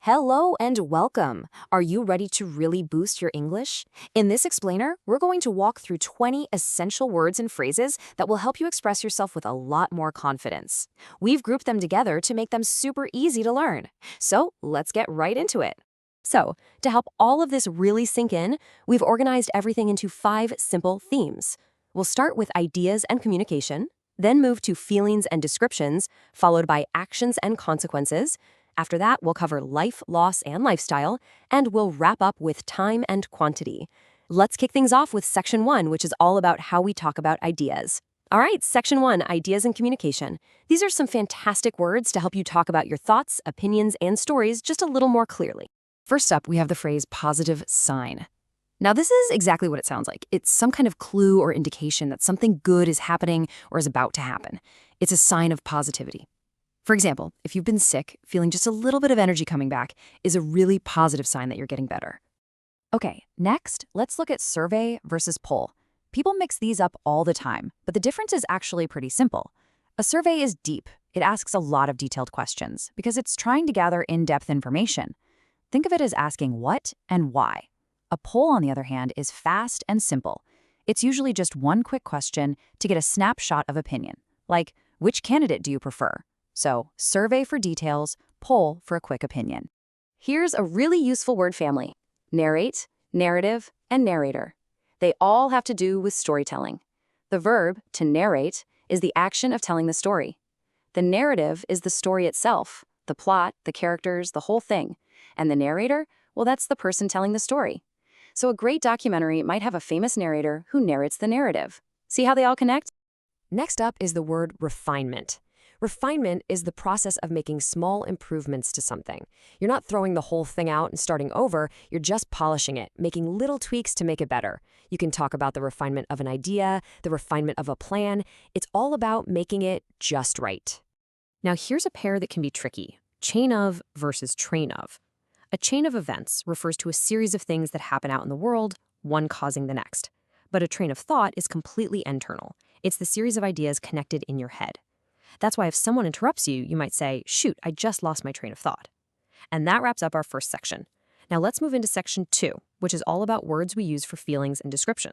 Hello and welcome. Are you ready to really boost your English? In this explainer, we're going to walk through 20 essential words and phrases that will help you express yourself with a lot more confidence. We've grouped them together to make them super easy to learn. So let's get right into it. So, to help all of this really sink in, we've organized everything into 5 simple themes. We'll start with ideas and communication, then move to feelings and descriptions, followed by actions and consequences. After that, we'll cover life, loss, and lifestyle, and we'll wrap up with time and quantity. Let's kick things off with Section 1, which is all about how we talk about ideas. All right, Section 1, Ideas and Communication. These are some fantastic words to help you talk about your thoughts, opinions, and stories just a little more clearly. First up, we have the phrase positive sign. Now, this is exactly what it sounds like. It's some kind of clue or indication that something good is happening or is about to happen. It's a sign of positivity. For example, if you've been sick, feeling just a little bit of energy coming back is a really positive sign that you're getting better. Okay, next, let's look at survey versus poll. People mix these up all the time, but the difference is actually pretty simple. A survey is deep. It asks a lot of detailed questions because it's trying to gather in-depth information. Think of it as asking what and why. A poll, on the other hand, is fast and simple. It's usually just one quick question to get a snapshot of opinion, like, which candidate do you prefer? So, survey for details, poll for a quick opinion. Here's a really useful word family: narrate, narrative, and narrator. They all have to do with storytelling. The verb, to narrate, is the action of telling the story. The narrative is the story itself, the plot, the characters, the whole thing. And the narrator, well, that's the person telling the story. So a great documentary might have a famous narrator who narrates the narrative. See how they all connect? Next up is the word refinement. Refinement is the process of making small improvements to something. You're not throwing the whole thing out and starting over, you're just polishing it, making little tweaks to make it better. You can talk about the refinement of an idea, the refinement of a plan. It's all about making it just right. Now here's a pair that can be tricky: chain of versus train of. A chain of events refers to a series of things that happen out in the world, one causing the next. But a train of thought is completely internal. It's the series of ideas connected in your head. That's why if someone interrupts you, you might say, shoot, I just lost my train of thought. And that wraps up our first section. Now let's move into section 2, which is all about words we use for feelings and description.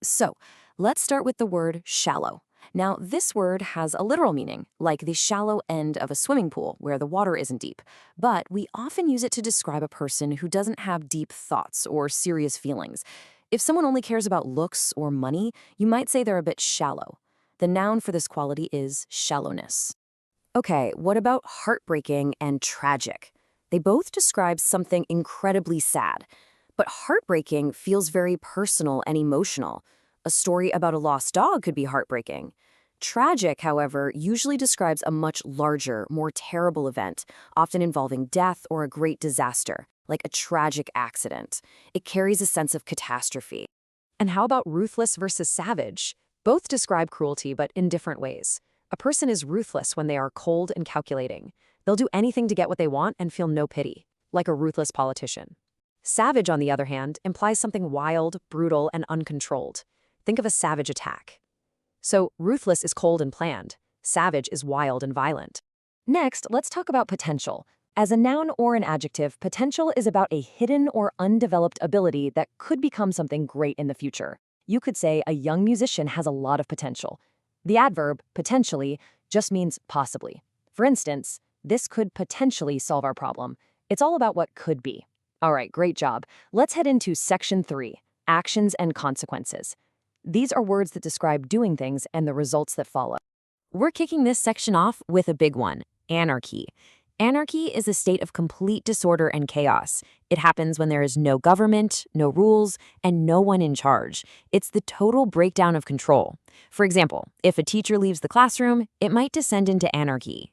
So let's start with the word shallow. Now, this word has a literal meaning, like the shallow end of a swimming pool where the water isn't deep. But we often use it to describe a person who doesn't have deep thoughts or serious feelings. If someone only cares about looks or money, you might say they're a bit shallow. The noun for this quality is shallowness. Okay, what about heartbreaking and tragic? They both describe something incredibly sad. But heartbreaking feels very personal and emotional. A story about a lost dog could be heartbreaking. Tragic, however, usually describes a much larger, more terrible event, often involving death or a great disaster, like a tragic accident. It carries a sense of catastrophe. And how about ruthless versus savage? Both describe cruelty, but in different ways. A person is ruthless when they are cold and calculating. They'll do anything to get what they want and feel no pity, like a ruthless politician. Savage, on the other hand, implies something wild, brutal, and uncontrolled. Think of a savage attack. So, ruthless is cold and planned. Savage is wild and violent. Next, let's talk about potential. As a noun or an adjective, potential is about a hidden or undeveloped ability that could become something great in the future. You could say a young musician has a lot of potential. The adverb, potentially, just means possibly. For instance, this could potentially solve our problem. It's all about what could be. All right, great job. Let's head into section 3, actions and consequences. These are words that describe doing things and the results that follow. We're kicking this section off with a big one: anarchy. Anarchy is a state of complete disorder and chaos. It happens when there is no government, no rules, and no one in charge. It's the total breakdown of control. For example, if a teacher leaves the classroom, it might descend into anarchy.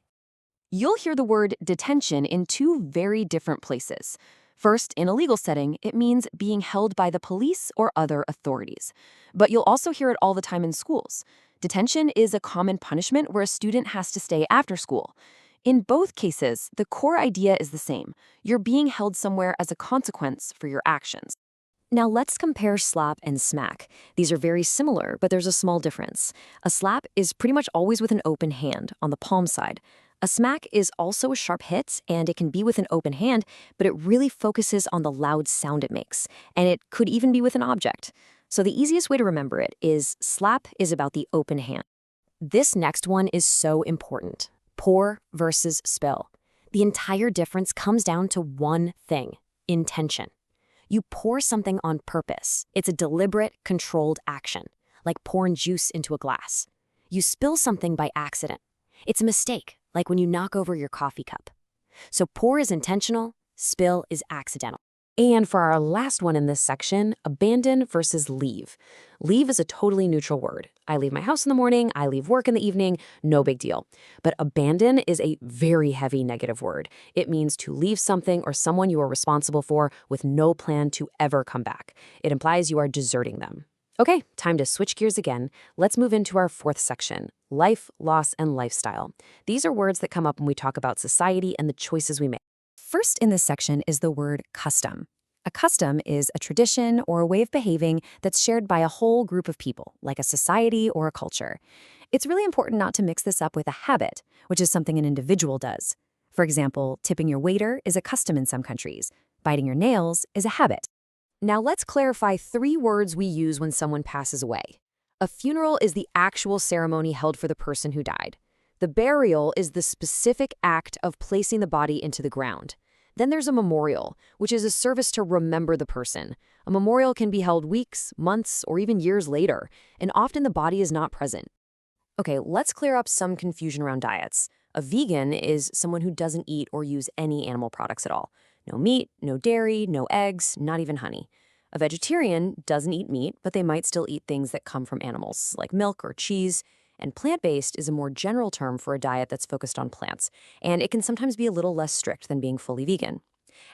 You'll hear the word detention in 2 very different places. First, in a legal setting, it means being held by the police or other authorities. But you'll also hear it all the time in schools. Detention is a common punishment where a student has to stay after school. In both cases, the core idea is the same. You're being held somewhere as a consequence for your actions. Now let's compare slap and smack. These are very similar, but there's a small difference. A slap is pretty much always with an open hand, on the palm side. A smack is also a sharp hit, and it can be with an open hand, but it really focuses on the loud sound it makes, and it could even be with an object. So the easiest way to remember it is slap is about the open hand. This next one is so important. Pour versus spill. The entire difference comes down to one thing: intention. You pour something on purpose. It's a deliberate, controlled action, like pouring juice into a glass. You spill something by accident. It's a mistake, like when you knock over your coffee cup. So pour is intentional, spill is accidental. And for our last one in this section, abandon versus leave. Leave is a totally neutral word. I leave my house in the morning, I leave work in the evening, no big deal. But abandon is a very heavy negative word. It means to leave something or someone you are responsible for with no plan to ever come back. It implies you are deserting them. Okay, time to switch gears again. Let's move into our fourth section: life, loss, and lifestyle. These are words that come up when we talk about society and the choices we make. First in this section is the word custom. A custom is a tradition or a way of behaving that's shared by a whole group of people, like a society or a culture. It's really important not to mix this up with a habit, which is something an individual does. For example, tipping your waiter is a custom in some countries. Biting your nails is a habit. Now let's clarify 3 words we use when someone passes away. A funeral is the actual ceremony held for the person who died. The burial is the specific act of placing the body into the ground. Then there's a memorial, which is a service to remember the person. A memorial can be held weeks, months, or even years later, and often the body is not present. Okay, let's clear up some confusion around diets. A vegan is someone who doesn't eat or use any animal products at all. No meat, no dairy, no eggs, not even honey. A vegetarian doesn't eat meat, but they might still eat things that come from animals, like milk or cheese. And plant-based is a more general term for a diet that's focused on plants, and it can sometimes be a little less strict than being fully vegan.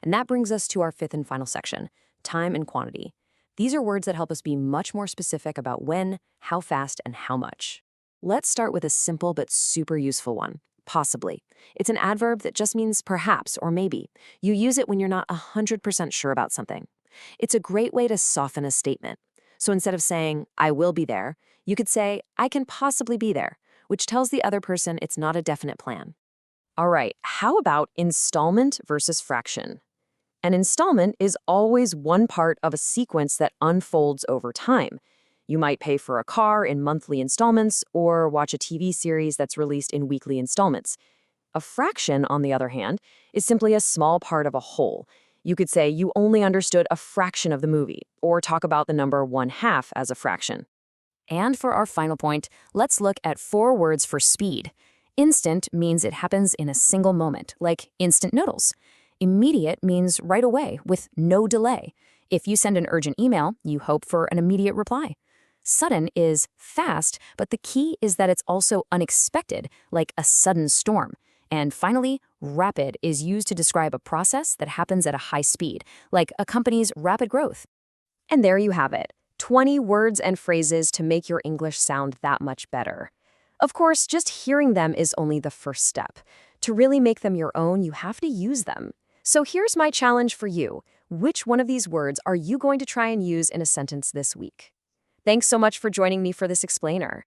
And that brings us to our 5th and final section: time and quantity. These are words that help us be much more specific about when, how fast, and how much. Let's start with a simple but super useful one: possibly. It's an adverb that just means perhaps or maybe. You use it when you're not 100% sure about something. It's a great way to soften a statement. So instead of saying, I will be there, you could say, I can possibly be there, which tells the other person it's not a definite plan. All right, how about installment versus fraction? An installment is always one part of a sequence that unfolds over time. You might pay for a car in monthly installments or watch a TV series that's released in weekly installments. A fraction, on the other hand, is simply a small part of a whole. You could say you only understood a fraction of the movie, or talk about the number 1/2 as a fraction. And for our final point, let's look at 4 words for speed. Instant means it happens in a single moment, like instant noodles. Immediate means right away, with no delay. If you send an urgent email, you hope for an immediate reply. Sudden is fast, but the key is that it's also unexpected, like a sudden storm. And finally, rapid is used to describe a process that happens at a high speed, like a company's rapid growth. And there you have it, 20 words and phrases to make your English sound that much better. Of course, just hearing them is only the first step. To really make them your own, you have to use them. So here's my challenge for you. Which one of these words are you going to try and use in a sentence this week? Thanks so much for joining me for this explainer.